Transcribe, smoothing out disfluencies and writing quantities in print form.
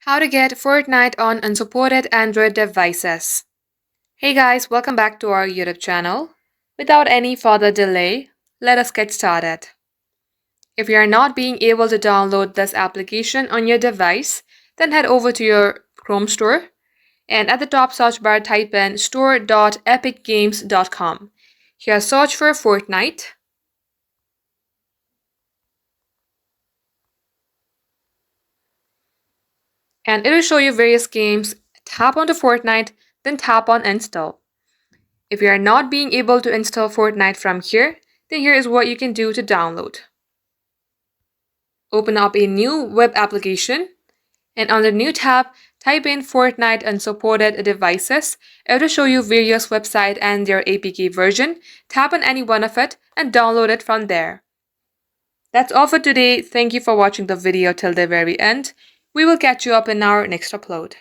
How to get Fortnite on unsupported Android devices. Hey guys, welcome back to our YouTube channel. Without any further delay, let us get started. If you are not being able to download this application on your device, then head over to your Chrome store and at the top search bar type in store.epicgames.com. Here search for Fortnite. And it will show you various games. Tap onto Fortnite, then tap on install. If you are not being able to install Fortnite from here, then here is what you can do to download. Open up a new web application and under new tab, type in Fortnite unsupported devices. It will show you various websites and their APK version. Tap on any one of it and download it from there. That's all for today. Thank you for watching the video till the very end. We will catch you up in our next upload.